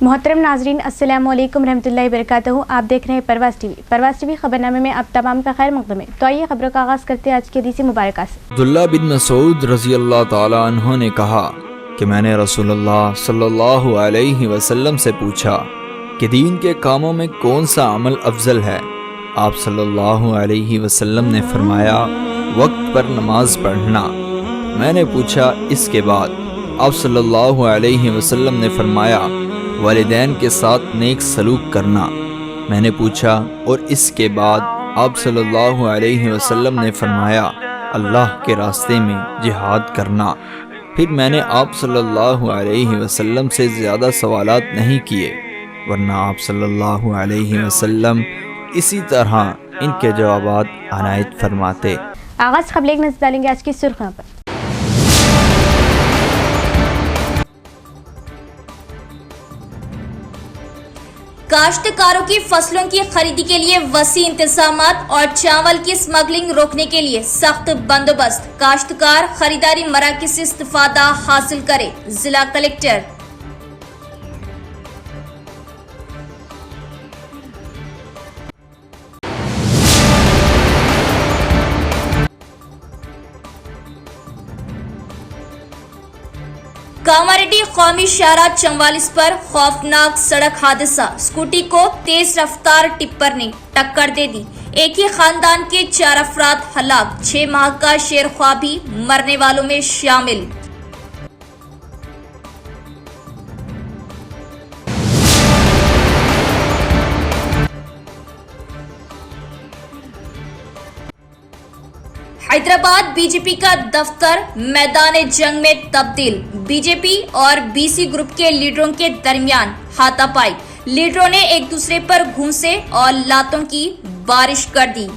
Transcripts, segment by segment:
मोहतरम नाजरीन, अस्सलाम वालेकुम रहमतुल्लाहि वबरकातुहू। आप देख रहे हैं परवाज़ टीवी खबरनामे में अब तमाम का खैर मक़दम है। तो आइए खबरों का आगाज़ करते हैं आज की हदीस मुबारक से। अब्दुल्लाह बिन मसूद रज़ी अल्लाह ताला अन्हु ने कहा कि मैंने रसूलुल्लाह सल्लल्लाहु अलैहि वसल्लम से पूछा कि दीन के कामों में कौन सा अमल अफजल है। आप सल्लल्लाहु अलैहि वसल्लम ने फरमाया, वक्त पर नमाज पढ़ना। मैंने पूछा, इसके बाद? आप सल्लल्लाहु अलैहि वसल्लम ने फरमाया, वालिदैन के साथ नेक सलूक करना। मैंने पूछा, और इसके बाद? आप सल्लल्लाहु अलैहि वसल्लम ने फरमाया, अल्लाह के रास्ते में जिहाद करना। फिर मैंने आप सल्लल्लाहु अलैहि वसल्लम से ज़्यादा सवालात नहीं किए, वरना आप सल्लल्लाहु अलैहि वसल्लम इसी तरह इनके जवाबात अनायत फरमाते। आगाज़ खबर एक नजर डालेंगे आज की सुर्खियों पर। काश्तकारों की फसलों की खरीदी के लिए वसी इंतजामात और चावल की स्मगलिंग रोकने के लिए सख्त बंदोबस्त। काश्तकार खरीदारी मराकज़ से इस्तिफादा हासिल करे, जिला कलेक्टर। कामारेड्डी कौमी शाहराह 44 पर खौफनाक सड़क हादसा। स्कूटी को तेज रफ्तार टिप्पर ने टक्कर दे दी। एक ही खानदान के 4 अफराद हलाक, 6 माह का शेर ख्वाबी मरने वालों में शामिल। हैदराबाद बीजेपी का दफ्तर मैदान जंग में तब्दील। बीजेपी और बीसी ग्रुप के लीडरों के दरमियान हाथापाई। लीडरों ने एक दूसरे पर घूंसे और लातों की बारिश कर दी।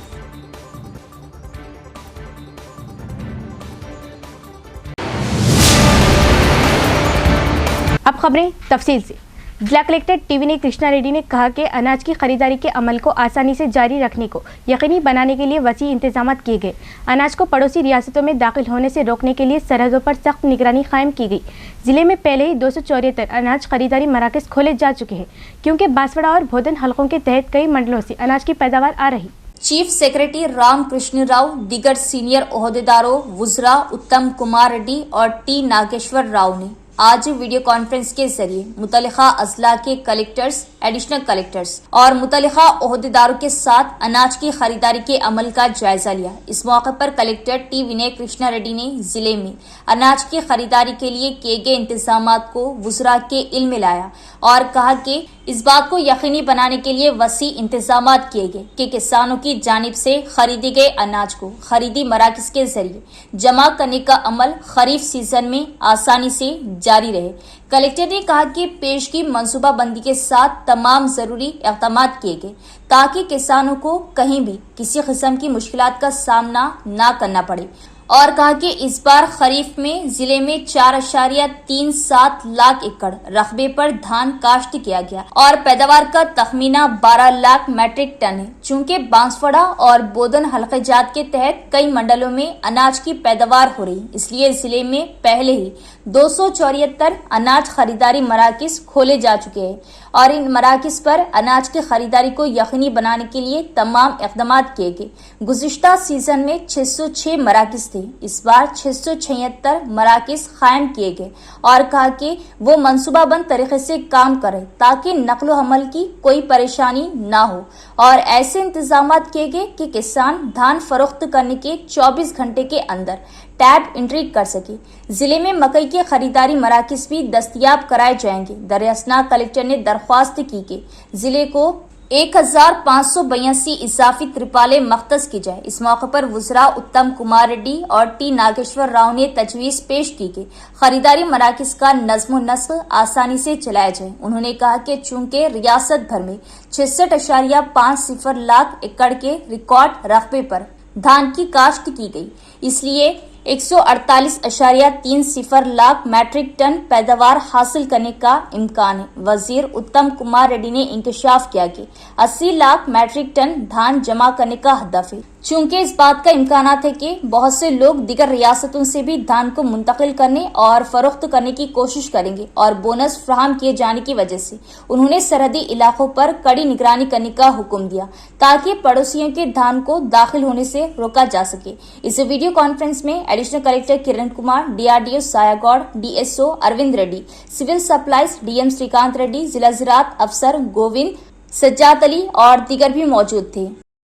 अब खबरें तफसील से। जिला कलेक्टर टीवी कृष्णा रेड्डी ने कहा कि अनाज की खरीदारी के अमल को आसानी से जारी रखने को यकीनी बनाने के लिए वसी इंतजाम किए गए। अनाज को पड़ोसी रियासतों में दाखिल होने से रोकने के लिए सरहदों पर सख्त निगरानी कायम की गई। जिले में पहले ही 274 अनाज खरीदारी मराकज़ खोले जा चुके हैं, क्योंकि बांसवाड़ा और भोदन हलकों के तहत कई मंडलों से अनाज की पैदावार आ रही। चीफ सेक्रेटरी राम कृष्ण राव, दीगर सीनियर ओहदेदारों, वुज़रा उत्तम कुमार रेड्डी और टी नागेश्वर राव ने आज वीडियो कॉन्फ्रेंस के जरिए मुतल्लिका अजला के कलेक्टर्स, एडिशनल कलेक्टर्स और मुतल्लिका ओहदेदारों के साथ अनाज की खरीदारी के अमल का जायजा लिया। इस मौके पर कलेक्टर टी विनय कृष्णा रेड्डी ने जिले में अनाज की खरीदारी के लिए किए गए इंतजामात को वुज़रा के इल्म में लाया और कहा कि इस बात को यकीनी बनाने के लिए वसी इंतजामात किए गए कि किसानों की जानिब से खरीदे गए अनाज को खरीदी मराकज़ के जरिए जमा करने का अमल खरीफ सीजन में आसानी से जारी रहे। कलेक्टर ने कहा कि पेशगी मंसूबा बंदी के साथ तमाम जरूरी इक़दामात किए गए ताकि किसानों को कहीं भी किसी किस्म की मुश्किलात का सामना ना करना पड़े और कहा कि इस बार खरीफ में जिले में 4.37 लाख एकड़ रकबे पर धान काश्त किया गया और पैदावार का तखमीना 12 लाख मैट्रिक टन है। चूंकि बांसवाड़ा और बोदन हल्के जात के तहत कई मंडलों में अनाज की पैदावार हो रही, इसलिए जिले में पहले ही 274 अनाज खरीदारी मराकज़ खोले जा चुके हैं और इन मराकज़ पर अनाज की खरीदारी को यकीनी बनाने के लिए तमाम इक़दामात किए गए। गुज़िश्ता सीजन में 606 मराकज़ थे, इस बार 676 मराकज़ कायम किए गए और कहा कि वो मनसूबाबंद तरीके से काम करें ताकि नकलो हमल की कोई परेशानी ना हो और ऐसे इंतजामात किए गए कि किसान धान फरोख्त करने के 24 घंटे के अंदर टैब एंट्री कर सके। जिले में मकई की खरीदारी मराकज़ भी दस्तयाब कराए जाएंगे। दरियासना कलेक्टर ने दरख्वास्त की कि जिले को 1582 इजाफी त्रिपाले मख्तस की जाए। इस मौके पर वुज़रा उत्तम कुमार रेड्डी और टी नागेश्वर राव ने तजवीज़ पेश की कि खरीदारी मराकज़ का नज़्म नस्क आसानी से चलाया जाए। उन्होंने कहा कि चूंकि रियासत भर में 66.50 लाख एकड़ के रिकॉर्ड रकबे पर धान की काश्त की गई, इसलिए 148.30 लाख मैट्रिक टन पैदावार हासिल करने का इम्कान है। वजीर उत्तम कुमार रेड्डी ने इंकशाफ किया कि 80 लाख मैट्रिक टन धान जमा करने का हदफ है। चूंकि इस बात का इम्कान है कि बहुत से लोग दीगर रियासतों से भी धान को मुंतकिल करने और फरोख्त करने की कोशिश करेंगे और बोनस फ्राहम किए जाने की वजह से उन्होंने सरहदी इलाकों पर कड़ी निगरानी करने का हुक्म दिया ताकि पड़ोसियों के धान को दाखिल होने से रोका जा सके। इस वीडियो कॉन्फ्रेंस में additional collector Kiran Kumar, DRDO Sayagoud, DSO Arvind Reddy, civil supplies DM Srikanth Reddy, जिला ज़राअत अफसर गोविंद सज्जाद अली और दीगर भी मौजूद थे।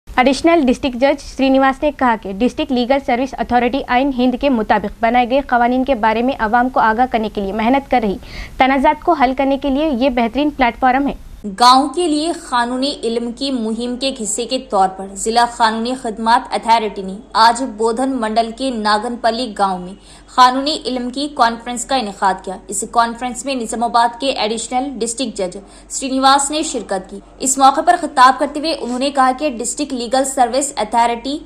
एडिशनल डिस्ट्रिक्ट जज श्रीनिवास ने कहा कि डिस्ट्रिक्ट लीगल सर्विस अथॉरिटी आइन हिंद के मुताबिक बनाए गए कवानीन के बारे में आवाम को आगाह करने के लिए मेहनत कर रही, तनाज़ात को हल करने के लिए ये बेहतरीन प्लेटफॉर्म है। गांव के लिए कानूनी इल्म की मुहिम के हिस्से के तौर पर जिला कानूनी खिदमत अथॉरिटी ने आज बोधन मंडल के नागनपल्ली गांव में कानूनी इल्म की कॉन्फ्रेंस का इनेकाद किया। इस कॉन्फ्रेंस में निजामाबाद के एडिशनल डिस्ट्रिक्ट जज श्रीनिवास ने शिरकत की। इस मौके पर खिताब करते हुए उन्होंने कहा कि डिस्ट्रिक्ट लीगल सर्विस अथॉरिटी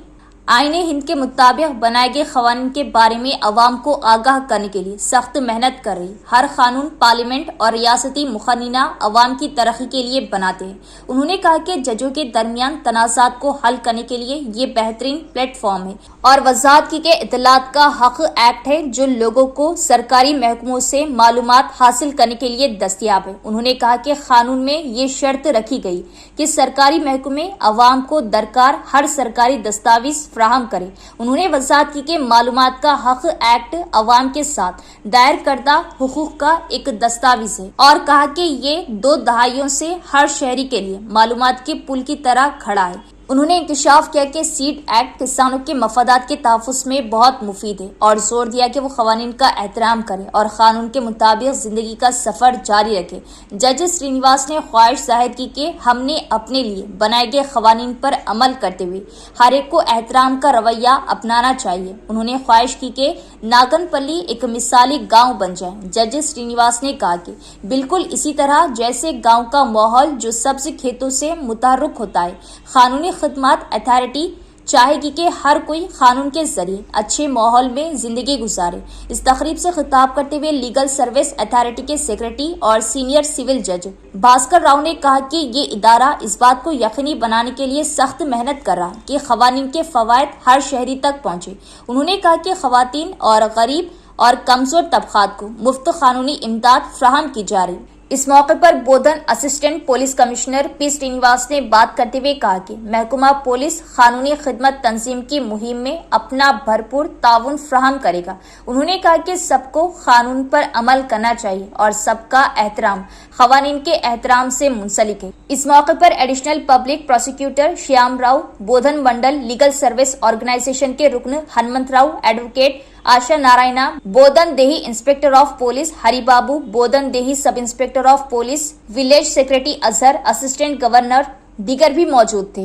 आईने हिंद के मुताबिक बनाए गए कवानीन के बारे में अवाम को आगाह करने के लिए सख्त मेहनत कर रही। हर कानून पार्लियामेंट और रियासती मुखन्नीना अवाम की तरक्की के लिए बनाते हैं। उन्होंने कहा कि जजों के दरमियान तनाज़ात को हल करने के लिए ये बेहतरीन प्लेटफॉर्म है और वजाहत की के इत्तलात का हक एक्ट है जो लोगों को सरकारी महकमों से मालूमात हासिल करने के लिए दस्तियाब है। उन्होंने कहा कि कानून में ये शर्त रखी गई कि सरकारी महकमे अवाम को दरकार हर सरकारी दस्तावेज फ्राहम करे। उन्होंने वजाहत की कि मालूमात का हक एक्ट अवाम के साथ दायर करदा हुकूक का एक दस्तावेज है और कहा कि ये 2 दहाइयों से हर शहरी के लिए मालूमात के पुल की तरह खड़ा है। उन्होंने इंकशाफ किया कि सीड एक्ट किसानों के मफादात के तहफ़्फ़ुज़ में बहुत मुफीद है और जोर दिया कि वो क़वानीन का एहतराम करें और कानून के मुताबिक ज़िंदगी का सफ़र जारी रखें। जज श्रीनिवास ने ख्वाहिश जाहिर की कि हमने अपने लिए बनाए गए क़वानीन पर अमल करते हुए हर एक को एहतराम का रवैया अपनाना चाहिए। उन्होंने ख्वाहिश की कि नागनपल्ली एक मिसाली गाँव बन जाए। जज श्रीनिवास ने कहा कि बिल्कुल इसी तरह जैसे गाँव का माहौल जो सब्ज़ खेतों से मुतहर्रिक होता है, कानूनी खिदमत अथॉरिटी चाहेगी कि हर कोई कानून के जरिए अच्छे माहौल में जिंदगी गुजारे। इस तकरीब से खिताब करते हुए लीगल सर्विस अथॉरिटी के सेक्रेटरी और सीनियर सिविल जज भास्कर राव ने कहा कि ये इदारा इस बात को यकीनी बनाने के लिए सख्त मेहनत कर रहा है कि क़वानीन के फ़वाइद हर शहरी तक पहुँचे। उन्होंने कहा कि ख़वातीन और गरीब और कमजोर तबकात को मुफ्त कानूनी इमदाद फ्राहम की जा रही। इस मौके पर Bodhan assistant police commissioner P Srinivas ने बात करते हुए कहा कि महकमा पुलिस कानूनी खिदमत तंजीम की मुहिम में अपना भरपूर ताउन फ्राहम करेगा। उन्होंने कहा कि सबको कानून पर अमल करना चाहिए और सबका एहतराम क़वानीन के एहतराम से मुंसलिक है। इस मौके पर additional public prosecutor Shyam Rao, Bodhan mandal legal service organisation के रुकन हनुमंत राव, एडवोकेट आशा नारायणा, बोधन देही inspector of police Haribabu, Bodhan देही sub inspector of police, village secretary Azhar, assistant governor दीगर भी मौजूद थे।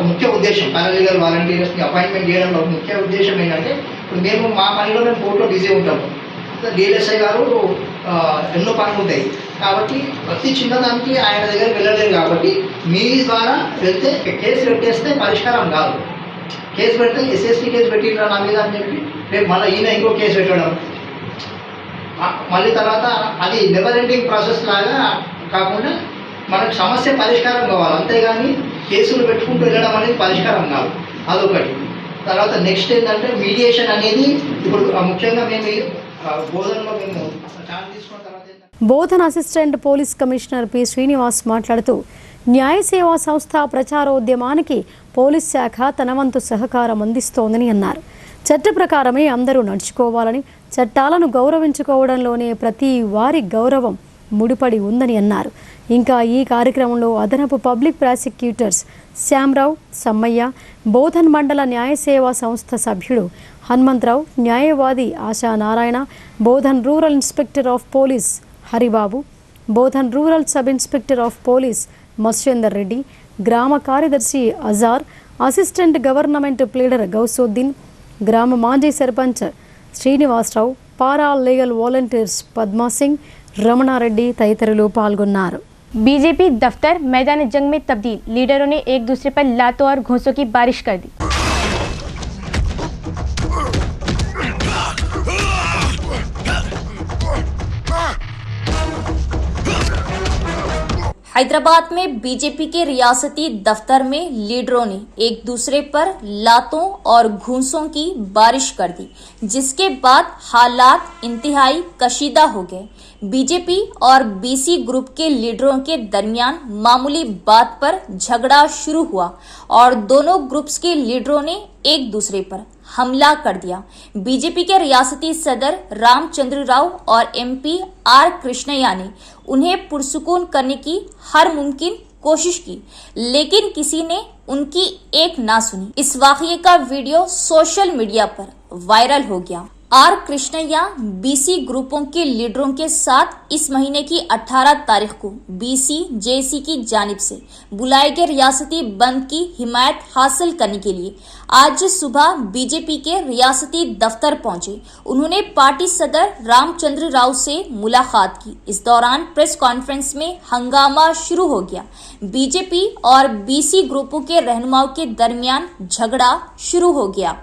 ముఖ్య ఉద్దేశం పారాలీగల్ వాలంటీర్స్ ని అపాయింట్మెంట్ చేయడంలో ముఖ్య ఉద్దేశం ఏంటంటే ఇప్పుడు మేము మా పనిలో మేము కోర్టులో బిజీ ఉంటాము. DLSI గారు ఎన్నో పనులు ఉంటాయి కాబట్టి ప్రతి చిన్నదానికి ఆయన దగ్గరికి వెళ్ళలేరు కాబట్టి మీ ద్వారా వెళ్తే కేసు పెట్టేస్తే పరిష్కారం కాదు. కేసు పెడితే SST కేసు పెట్టిండ్రా నా మీద అని చెప్పి రేపు మళ్ళీ ఈయన ఇంకో కేసు పెట్టడం, మళ్ళీ తర్వాత అది నెవర్ ఎండింగ్ ప్రాసెస్ లాగా కాకుండా మనకు సమస్య పరిష్కారం కావాలి, అంతేగాని కేసులు పెట్టుకుంటూ వెళ్ళడం అనేది పరిష్కారం కాదు. అదొకటి. తర్వాత నెక్స్ట్ ఏంటంటే మీడియేషన్ అనేది ఇప్పుడు ముఖ్యంగా మేము బోధనలో మేము ఛాన్స్ తీసుకున్న తర్వాత Bodhan assistant police commissioner P Srinivas మాట్లాడుతూ న్యాయ సేవా సంస్థ ప్రచారోద్యమానికి పోలీస్ శాఖ తన వంతు సహకారం అందిస్తోందని అన్నారు. చట్ట ప్రకారమే అందరూ నడుచుకోవాలని, చట్టాలను గౌరవించుకోవడంలోనే ప్రతి వారి గౌరవం ముడిపడి ఉందని అన్నారు. ఇంకా ఈ కార్యక్రమంలో అదనపు పబ్లిక్ ప్రాసిక్యూటర్స్ శ్యామరావు, సమ్మయ్య, బోధన్ మండల న్యాయ సేవా సంస్థ సభ్యుడు హనుమంతరావు, న్యాయవాది Asha Narayana, Bodhan rural inspector of police Haribabu, Bodhan rural sub inspector of police Matsyender Reddy, గ్రామ కార్యదర్శి Azhar, assistant government pleader Gousoddin, గ్రామ మాజీ sarpanch Srinivasarao, paralegal volunteers Padma Singh, Ramanareddy తదితరులు పాల్గొన్నారు. बीजेपी दफ्तर मैदान जंग में तब्दील, लीडरों ने एक दूसरे पर लातों और घूंसों की बारिश कर दी। हैदराबाद में बीजेपी के रियासती दफ्तर में लीडरों ने एक दूसरे पर लातों और घूंसों की बारिश कर दी, जिसके बाद हालात इंतहाई कशीदा हो गए। बीजेपी और बीसी ग्रुप के लीडरों के दरमियान मामूली बात पर झगड़ा शुरू हुआ और दोनों ग्रुप्स के लीडरों ने एक दूसरे पर हमला कर दिया। बीजेपी के रियासती सदर रामचंद्र राव और एमपी आर कृष्णैया ने उन्हें पुरसुकून करने की हर मुमकिन कोशिश की, लेकिन किसी ने उनकी एक ना सुनी। इस वाकये का वीडियो सोशल मीडिया पर वायरल हो गया। आर कृष्णैया बीसी ग्रुपों के लीडरों के साथ इस महीने की 18 तारीख को बीसी जेसी की जानिब से बुलाए गए रियासती बंद की हिमायत हासिल करने के लिए आज सुबह बीजेपी के रियासती दफ्तर पहुंचे। उन्होंने पार्टी सदर रामचंद्र राव से मुलाकात की। इस दौरान प्रेस कॉन्फ्रेंस में हंगामा शुरू हो गया। बीजेपी और बीसी ग्रुपों के रहनुमाओं के दरमियान झगड़ा शुरू हो गया।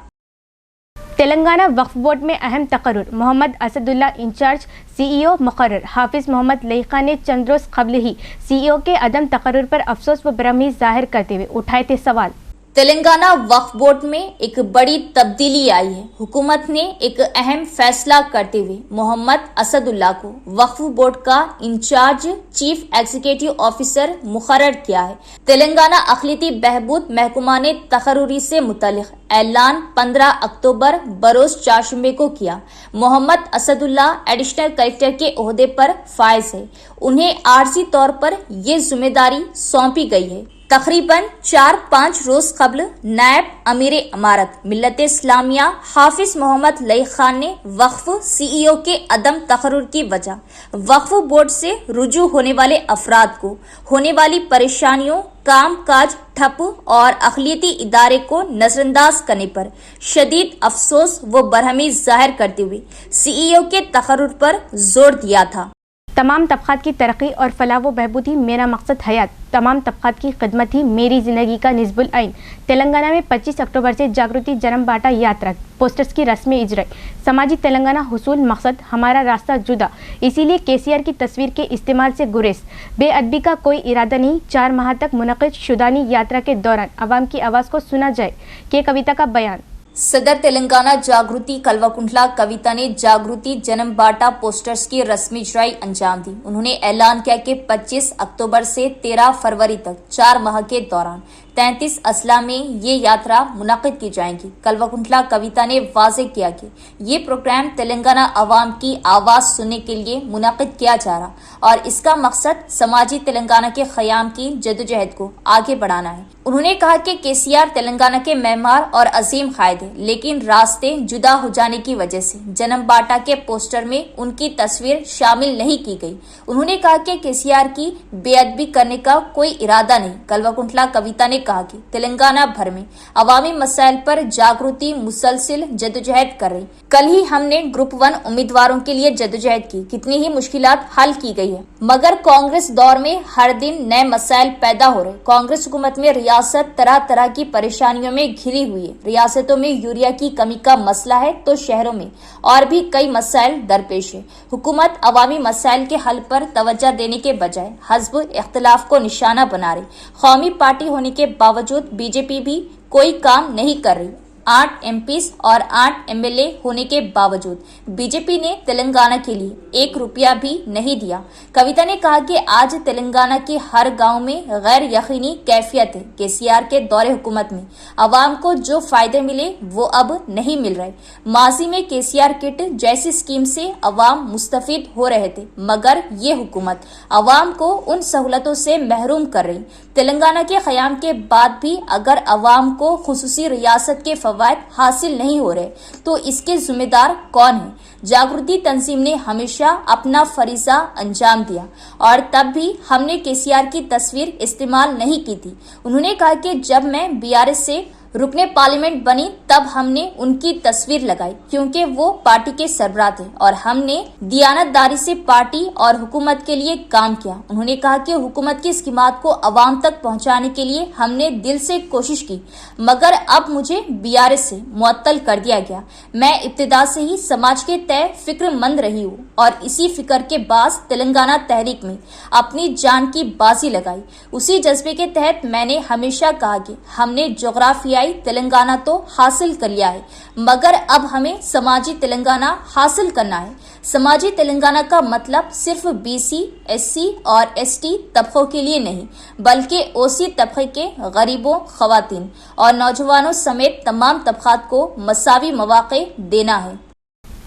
तेलंगाना वक्फ बोर्ड में अहम तकर्रुर, मोहम्मद असदुल्ला इंचार्ज सीईओ मुकर्रर। हाफिज मोहम्मद लई खान ने चंद रोज कबल ही सीईओ के अदम तकर्रुर पर अफसोस व बरहमी जाहिर करते हुए उठाए थे सवाल। तेलंगाना वक्फ बोर्ड में एक बड़ी तब्दीली आई है। हुकूमत ने एक अहम फैसला करते हुए मोहम्मद असदुल्ला को वक्फ बोर्ड का इंचार्ज चीफ एग्जीक्यूटिव ऑफिसर मुकर्रर किया है। तेलंगाना अक़लियती बहबूद महकमा ने तकर्रुरी से मुतल्लिक़ ऐलान 15 अक्टूबर बरोज चारशंबे को किया। मोहम्मद असदुल्ला एडिशनल कलेक्टर के ओहदे पर फायज है। उन्हें आर्जी तौर पर ये जिम्मेदारी सौंपी गई है। तकरीबन 4-5 रोज कबल नायब अमीर इमारत मिल्लत इस्लामिया हाफिज मोहम्मद लई खान ने वक्फ सीईओ के अदम तकर्रुर की वजह वक्फ बोर्ड से रुजू होने वाले अफराद को होने वाली परेशानियों, काम काज ठप और अक़लियती इदारे को नजरअंदाज करने पर शदीद अफसोस व बरहमी जाहिर करते हुए सीईओ के तकर्रुर पर जोर दिया था। तमाम तबक़ात की तरक्की और फलाह व बहबूद ही मेरा मकसद हयात, तमाम तबक़ात की खिदमत ही मेरी ज़िंदगी का निस्बुल आइन। तेलंगाना में 25 अक्टूबर से जागृति जन्म बाटा यात्रा पोस्टर्स की रस्मी इजराई। समाजी तेलंगाना हुसूल मकसद, हमारा रास्ता जुदा, इसीलिए केसीआर की तस्वीर के इस्तेमाल से गुरेज। बेअदबी का कोई इरादा नहीं। 4 माह तक मुनक़िद शुदानी यात्रा के दौरान आवाम की आवाज़ को सुना जाए के कविता का बयान। सदर तेलंगाना जागृति कल्वाकुंटला कविता ने जागृति जन्म बाटा पोस्टर्स की रस्मी इजराई अंजाम दी। उन्होंने ऐलान किया कि 25 अक्टूबर से 13 फरवरी तक 4 माह के दौरान 33 अजला में ये यात्रा मुनक़िद की जाएगी। कल्वाकुंटला कविता ने वाज़ेह किया कि ये प्रोग्राम तेलंगाना अवाम की आवाज़ सुनने के लिए मुनक़िद किया जा रहा और इसका मकसद समाजी तेलंगाना के क़याम की जद्दोजहद को आगे बढ़ाना है। उन्होंने कहा कि केसीआर तेलंगाना के मेहमान और अजीम कायद है, लेकिन रास्ते जुदा हो जाने की वजह से जन्म बाटा के पोस्टर में उनकी तस्वीर शामिल नहीं की गई। उन्होंने कहा कि केसीआर की बेअदबी करने का कोई इरादा नहीं। कल्वाकुंटला कविता ने कहा कि तेलंगाना भर में अवामी मसाइल पर जागृति मुसलसिल जद्दोजहद कर रही। कल ही हमने ग्रुप 1 उम्मीदवारों के लिए जद्दोजहद की, कितनी ही मुश्किलात हल की गई है, मगर कांग्रेस दौर में हर दिन नए मसाइल पैदा हो रहे। कांग्रेस हुकूमत में रियासत तरह तरह की परेशानियों में घिरी हुई है। रियासतों में यूरिया की कमी का मसला है तो शहरों में और भी कई मसाइल दरपेश है। हुकूमत अवामी मसाइल के हल पर तवज्जो देने के बजाय हज़्ब इख्तिलाफ को निशाना बना रही। कौमी पार्टी होने के बावजूद बीजेपी भी कोई काम नहीं कर रही। 8 एमपीज और 8 एमएलए होने के बावजूद बीजेपी ने तेलंगाना के लिए 1 रुपया भी नहीं दिया। कविता ने कहा कि आज तेलंगाना के हर गांव में गैर यकीनी कैफियत है। केसीआर के दौरे हुकूमत में अवाम को जो फायदे मिले वो अब नहीं मिल रहे। माजी में केसीआर किट जैसी स्कीम से अवाम मुस्तफीद हो रहे थे, मगर ये हुकूमत अवाम को उन सहूलतों से महरूम कर रही। तेलंगाना के क़याम के बाद भी अगर अवाम को खुसूसी रियासत के फवायद हासिल नहीं हो रहे तो इसके जिम्मेदार कौन है? जागृति तंजीम ने हमेशा अपना फरीजा अंजाम दिया और तब भी हमने केसीआर की तस्वीर इस्तेमाल नहीं की थी। उन्होंने कहा कि जब मैं बीआरएस से रुकने पार्लियामेंट बनी तब हमने उनकी तस्वीर लगाई क्योंकि वो पार्टी के सरबराह थे और हमने दियानतदारी से पार्टी और हुकूमत के लिए काम किया। उन्होंने कहा कि हुकूमत की स्कीमात को अवाम तक पहुंचाने के लिए हमने दिल से कोशिश की, मगर अब मुझे बीआरएस से मुअत्तल कर दिया गया। मैं इब्तिदा से ही समाज के तय फिक्रमंद रही हूँ और इसी फिक्र के बाद तेलंगाना तहरीक में अपनी जान की बाजी लगाई। उसी जज्बे के तहत मैंने हमेशा कहा कि हमने जोग्राफियाई तेलंगाना तो हासिल कर लिया है, मगर अब हमें समाजी तेलंगाना हासिल करना है। समाजी तेलंगाना का मतलब सिर्फ बीसी, एससी और एसटी तबकों के लिए नहीं, बल्कि ओसी तबके के गरीबों, खवातीन और नौजवानों समेत तमाम तबकात को मसावी मौके देना है।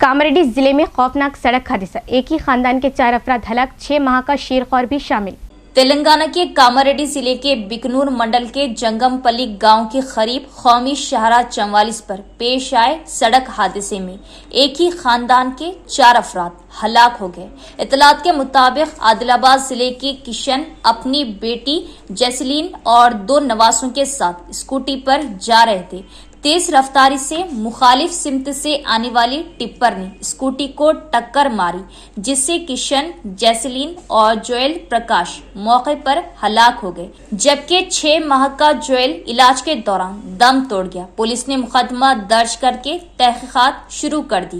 कामारेड्डी जिले में खौफनाक सड़क हादसा, एक ही खानदान के 4 अफराद हलाक, 6 माह का शेरखौर भी शामिल। तेलंगाना के कामारेड्डी जिले के बिकनूर मंडल के जंगमपल्ली गांव के करीब कौमी शाहराह 44 पर पेश आए सड़क हादसे में एक ही खानदान के 4 अफराद हलाक हो गए। इतलात के मुताबिक आदिलाबाद जिले के किशन अपनी बेटी जैसलीन और 2 नवासों के साथ स्कूटी पर जा रहे थे। तेज रफ्तारी से मुखालिफ सिमत से आने वाली टिप्पर ने स्कूटी को टक्कर मारी, जिससे किशन, जैसलीन और जोएल प्रकाश मौके पर हलाक हो गए, जबकि 6 माह का जोएल इलाज के दौरान दम तोड़ गया। पुलिस ने मुकदमा दर्ज करके तहकीकात शुरू कर दी।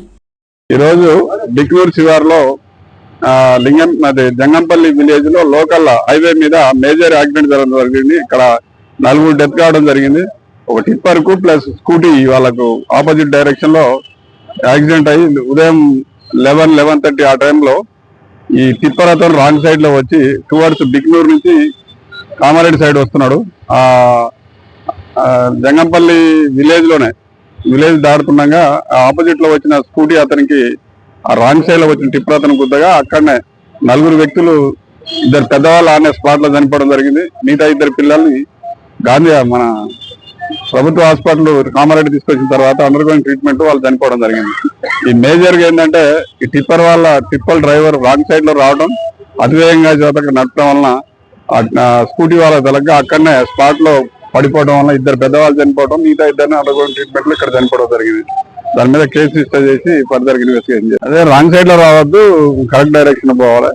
बिकनूर शिवार्लो लिंगम जंगंपल्ली विलेज लो लोकल हाईवे मीद मेजर యాక్సిడెంట్ జరిగింది। ఇక్కడ 4 డెత్ కావడం జరిగింది। ఒక టిప్పర్ కు ప్లస్ స్కూటీ వాళ్ళకు ఆపోజిట్ డైరెక్షన్ లో యాక్సిడెంట్ అయ్యి ఉదయం 11:30 ఆ టైంలో ఈ టిప్పర్ అతను రాంగ్ సైడ్ లో వచ్చి టువర్డ్స్ బిక్నూర్ నుంచి కామారెడ్డి సైడ్ వస్తున్నాడు। జంగంపల్లి విలేజ్ దాడుతుండగా ఆపోజిట్ లో వచ్చిన స్కూటీ అతనికి ఆ రాంగ్ సైడ్ లో వచ్చిన టిప్పర్ అతను గుద్దగా అక్కడనే 4 వ్యక్తులు, 2 పెద్దవాళ్ళు ఆనే స్పాట్ లో చనిపోవడం జరిగింది। మిగతా 2 పిల్లల్ని గాంధీ మన ప్రభుత్వ హాస్పిటల్ కామారెడ్డి తీసుకొచ్చిన తర్వాత అండర్ గోయింగ్ ట్రీట్మెంట్ వాళ్ళు చనిపోవడం జరిగింది। ఈ మేజర్ గా ఏంటంటే ఈ టిప్పర్ డ్రైవర్ రాంగ్ సైడ్ లో రావడం, అతివేగంగా నడపడం వలన స్కూటీ వాళ్ళ తలగా అక్కడనే స్పాట్ లో పడిపోవడం వల్ల 2 పెద్దవాళ్ళు చనిపోవడం, మిగతా 2 అండర్ గోయింగ్ ట్రీట్మెంట్ లో ఇక్కడ చనిపోవడం జరిగింది। దాని మీద కేసు రిజిస్టర్ చేసి ఫర్దర్ ఇన్వెస్టిగేషన్ చేయాలి। అదే రాంగ్ సైడ్ లో రావద్దు, కరెక్ట్ డైరెక్షన్ పోవాలి,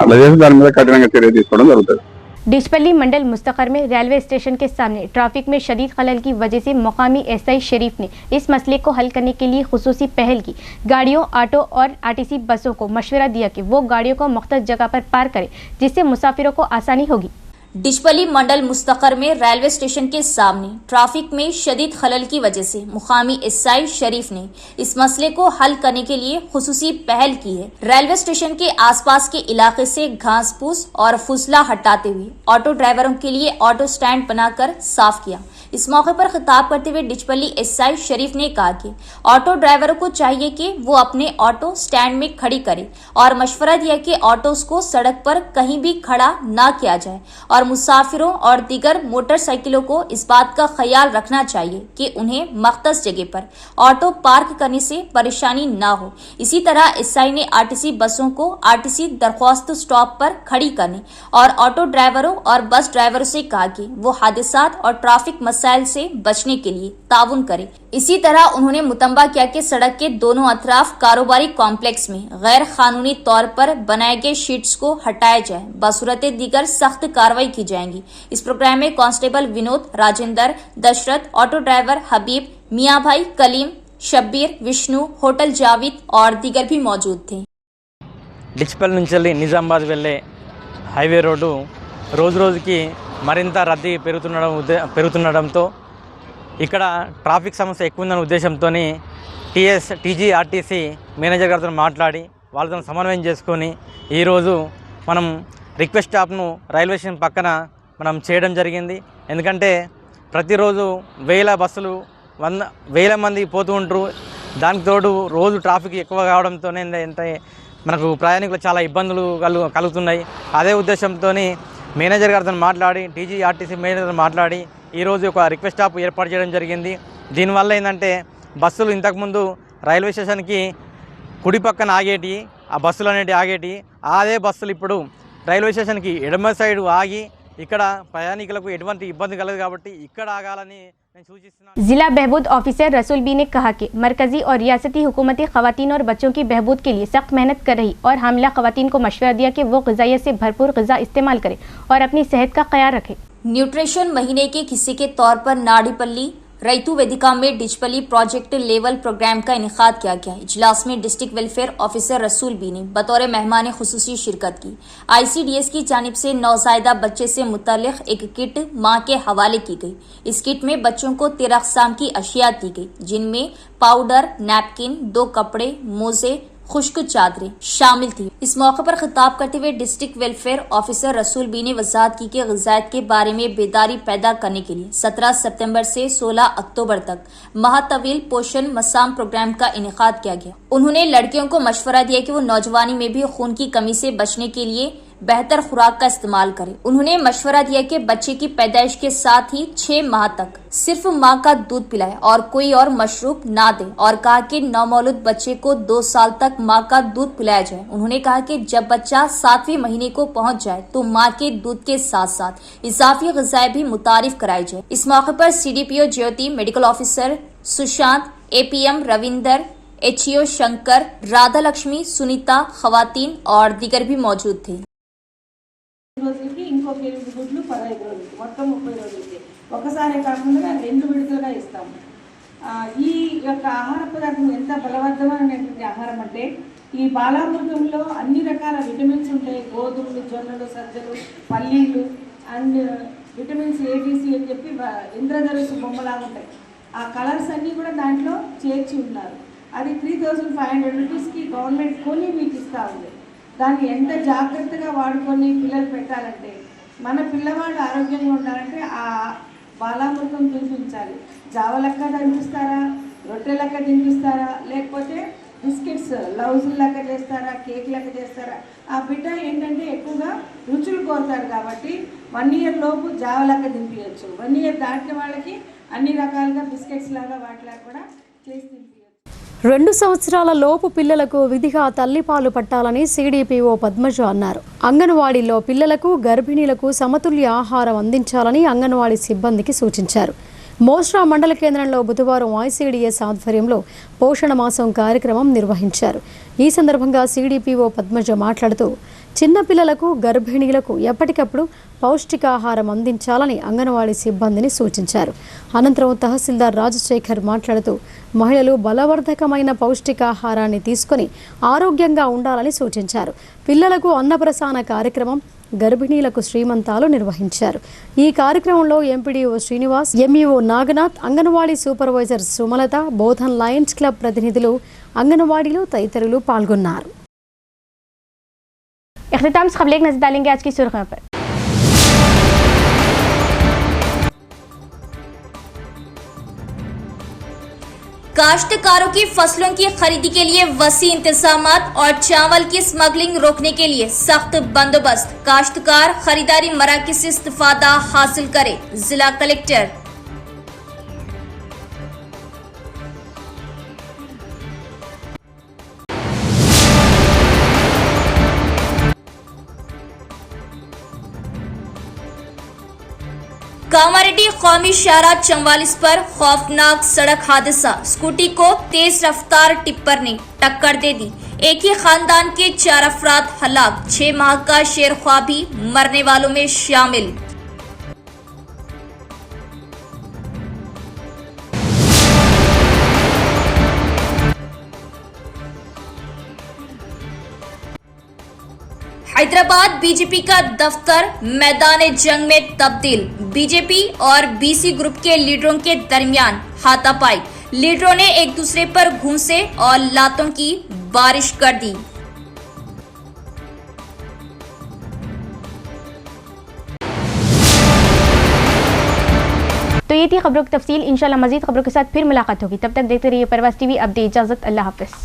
అట్లా చేసి దాని మీద కఠినంగా చర్య తీసుకోవడం జరుగుతుంది। डिचपल्ली मंडल मुस्तकर में रेलवे स्टेशन के सामने ट्रैफिक में शदीद खलल की वजह से मुकामी एसआई शरीफ ने इस मसले को हल करने के लिए खुसूसी पहल की। गाड़ियों, ऑटो और आरटीसी बसों को मशवरा दिया कि वो गाड़ियों को मुख्तलिफ जगह पर पार्क करें, जिससे मुसाफिरों को आसानी होगी। डिचपल्ली मंडल मुस्तकर में रेलवे स्टेशन के सामने ट्रैफिक में शदीद खलल की वजह से मुकामी एसआई शरीफ ने इस मसले को हल करने के लिए खुसूसी पहल की है। रेलवे स्टेशन के आसपास के इलाके से घास फूस और फुसला हटाते हुए ऑटो ड्राइवरों के लिए ऑटो स्टैंड बनाकर साफ किया। इस मौके पर खिताब करते हुए डिचपल्ली एसआई शरीफ ने कहा कि ऑटो ड्राइवरों को चाहिए कि वो अपने ऑटो स्टैंड में खड़ी करें और मशवरा दिया कि ऑटोस को सड़क पर कहीं भी खड़ा ना किया जाए और मुसाफिरों और दीगर मोटरसाइकिलों को इस बात का ख्याल रखना चाहिए कि उन्हें मख्तस जगह पर ऑटो पार्क करने से परेशानी ना हो। इसी तरह एसआई ने आरटीसी बसों को आरटीसी दरख्वास्त स्टॉप पर खड़ी करने और ऑटो ड्राइवरों और बस ड्राइवरों से कहा कि वो हादसात और ट्रैफिक मसाइल से बचने के लिए ताउन करे। इसी तरह उन्होंने मुतंबा किया कि सड़क के दोनों अतराफ कारोबारी कॉम्प्लेक्स में गैर कानूनी तौर पर बनाए गए शीट्स को हटाया जाए, बसूरत दीगर सख्त कार्रवाई की जाएगी। इस प्रोग्राम में constable Vinod, Rajendra, Dasharath, auto driver Habib, Miyan Bhai, Kaleem, Shabbir, Vishnu, hotel Javed और दीगर भी मौजूद थे। డిచ్పల్ నుంచి నిజామాబాద్ వెళ్ళే హైవే రోడ్డు రోజు రోజుకి మరింత రద్దీ పెరుగుతుండడంతో ఇక్కడ ట్రాఫిక్ సమస్య ఎక్కువ ఉందనే ఉద్దేశంతో టీజీఆర్టీసీ మేనేజర్ గారితో మాట్లాడి వాళ్ళతో సమన్వయం చేసుకొని ఈరోజు మనం రిక్వెస్ట్ స్టాప్ను రైల్వే స్టేషన్ పక్కన మనం చేయడం జరిగింది। ఎందుకంటే ప్రతిరోజు వేల బస్సులు వేల మంది పోతూ ఉంటారు, దానికి తోడు రోజు ట్రాఫిక్ ఎక్కువ కావడంతోనే మనకు ప్రయాణికులు చాలా ఇబ్బందులు కలుగుతున్నాయి। అదే ఉద్దేశంతో మేనేజర్ గారితో మాట్లాడి టీజీఆర్టీసీ మేనేజర్తో మాట్లాడి ఈరోజు ఒక రిక్వెస్ట్ స్టాప్ ఏర్పాటు చేయడం జరిగింది। దీనివల్ల ఏంటంటే బస్సులు ఇంతకుముందు రైల్వే స్టేషన్కి కుడి పక్కన ఆగేటి ఆ బస్సులు అనేవి ఆగేటి, అదే బస్సులు ఇప్పుడు రైల్వే స్టేషన్కి ఎడమ సైడ్ ఆగి ఇక్కడ ప్రయాణికులకు ఎటువంటి ఇబ్బంది కలదు కాబట్టి ఇక్కడ ఆగాలని నేను సూచిస్తున్నాను। जिला बहबूद ऑफिसर रसूल बी ने कहा कि मरकजी और रियासती हुकूमतें खवातीन और बच्चों की बहबूद के लिए सख्त मेहनत कर रही और हामिला खवातीन को मशवरा दिया कि वो ग़िज़ाइयत से भरपूर ग़िज़ा इस्तेमाल करें और अपनी सेहत का ख्याल रखें। न्यूट्रिशन महीने के हिस्से के तौर पर नाड़ीपल्ली रैतू वेदिका में डिजपली प्रोजेक्ट लेवल प्रोग्राम का इनेकाद किया गया। इजलास में डिस्ट्रिक्ट वेलफेयर ऑफिसर रसूल बी ने बतौर मेहमान खुसूसी शिरकत की। ICDS की जानिब से नौज़ायदा बच्चे से मुतल्लिक़ एक किट माँ के हवाले की गई। इस किट में बच्चों को 13 अक़साम की अशिया दी गई, जिनमें पाउडर, नैपकिन, 2 कपड़े, मोजे, खुश्क चादरें शामिल थी। इस मौके पर खिताब करते हुए डिस्ट्रिक्ट वेलफेयर ऑफिसर रसूल बी ने वजाहत की कि ग़िज़ायत के बारे में बेदारी पैदा करने के लिए 17 सितंबर से 16 अक्टूबर तक महातवील पोषण मसाम प्रोग्राम का इनेकाद किया गया। उन्होंने लड़कियों को मशवरा दिया कि वो नौजवानी में भी खून की कमी से बचने के लिए बेहतर खुराक का इस्तेमाल करें। उन्होंने मशवरा दिया कि बच्चे की पैदाइश के साथ ही 6 माह तक सिर्फ माँ का दूध पिलाए और कोई और मशरूब ना दे, और कहा कि नवमौलूद बच्चे को 2 साल तक माँ का दूध पिलाया जाए। उन्होंने कहा कि जब बच्चा 7वें महीने को पहुँच जाए तो माँ के दूध के साथ साथ इजाफी ग़िज़ाएं भी मुतारिफ कराई जाए। इस मौके पर CDPO Jyothi, medical officer Sushant, APM Ravinder, HEO Shankar, Radha Lakshmi, Sunitha, खवातीन और दीगर भी मौजूद थे। రోజులకి ఇంకొక 8 గుడ్లు 15 రోజులకి మొత్తం 30 రోజులకి ఒకసారి కాకుండా 2 విడతలుగా ఇస్తాము। ఈ యొక్క ఆహార పదార్థం ఎంత బలవర్ధమైనటువంటి ఆహారం అంటే ఈ బాలామృతంలో అన్ని రకాల విటమిన్స్ ఉంటాయి। గోధుమలు, జొన్నలు, సజ్జలు, పల్లీలు అండ్ విటమిన్స్ ABC అని చెప్పి ఇంద్రధనుస్సు బొమ్మలాగా ఉంటాయి। ఆ కలర్స్ అన్నీ కూడా దాంట్లో చేర్చి ఉన్నారు। అది 3500 రూపీస్కి గవర్నమెంట్ కొని మీకు ఇస్తూ ఉంది। దాన్ని ఎంత జాగ్రత్తగా వాడుకొని పిల్లలు పెట్టాలంటే, మన పిల్లవాడు ఆరోగ్యంగా ఉండాలంటే ఆ బాలామృతం తినిపించాలి। జావ లెక్క తినిపిస్తారా, రొట్టె లెక్క తినిపిస్తారా, లేకపోతే బిస్కెట్స్ లౌజులు లెక్క చేస్తారా, కేక్ లెక్క చేస్తారా? ఆ బిడ్డ ఏంటంటే ఎక్కువగా రుచులు కోరుతారు కాబట్టి 1 ఇయర్ లోపు జావ లెక్క తినిపించవచ్చు। 1 ఇయర్ దాటిన వాళ్ళకి అన్ని రకాలుగా బిస్కెట్స్ లాగా వాటిలాగా కూడా చేసి తినిపించవచ్చు। 2 సంవత్సరాల లోపు పిల్లలకు విధిగా తల్లిపాలు పట్టాలని CDPO పద్మజ అన్నారు। అంగన్వాడీలో పిల్లలకు, గర్భిణీలకు సమతుల్య ఆహారం అందించాలని అంగన్వాడీ సిబ్బందికి సూచించారు। మోస్రా మండల కేంద్రంలో బుధవారం ICDS ఆధ్వర్యంలో పోషణ మాసం కార్యక్రమం నిర్వహించారు। ఈ సందర్భంగా CDPO పద్మజ మాట్లాడుతూ చిన్నపిల్లలకు, గర్భిణీలకు ఎప్పటికప్పుడు పౌష్టికాహారం అందించాలని అంగన్వాడీ సిబ్బందిని సూచించారు। అనంతరం తహసీల్దార్ రాజశేఖర్ మాట్లాడుతూ మహిళలు బలవర్ధకమైన పౌష్టికాహారాన్ని తీసుకొని ఆరోగ్యంగా ఉండాలని సూచించారు। పిల్లలకు అన్నప్రసాన కార్యక్రమం, గర్భిణీలకు శ్రీమంతాలు నిర్వహించారు। ఈ కార్యక్రమంలో MPDO Srinivas, MEO Naganath, anganwadi supervisor Sumalatha, Bodhan Lions club ప్రతినిధులు, అంగన్వాడీలు తదితరులు పాల్గొన్నారు। इख्तिताम से खबरें नजर डालेंगे आज की सुर्खियों पर। काश्तकारों की फसलों की खरीदी के लिए वसी इंतजामात और चावल की स्मगलिंग रोकने के लिए सख्त बंदोबस्त। काश्तकार खरीदारी मराकज़ से इस्तिफादा हासिल करे। जिला कलेक्टर। कामारेड्डी कौमी शाहराह 44 पर खौफनाक सड़क हादसा। स्कूटी को तेज रफ्तार टिप्पर ने टक्कर दे दी। एक ही खानदान के 4 अफराद हलाक। 6 माह का शेर ख्वाबी मरने वालों में शामिल। हैदराबाद बीजेपी का दफ्तर मैदान जंग में तब्दील। बीजेपी और BC ग्रुप के लीडरों के दरमियान हाथापाई। लीडरों ने एक दूसरे पर घूंसे और लातों की बारिश कर दी। तो ये थी खबरों की तफसील। इंशाल्लाह मजीद खबरों के साथ फिर मुलाकात होगी। तब तक देखते रहिए परवाज़ TV। अब दे इजाज़त। अल्लाह हाफ़िज़।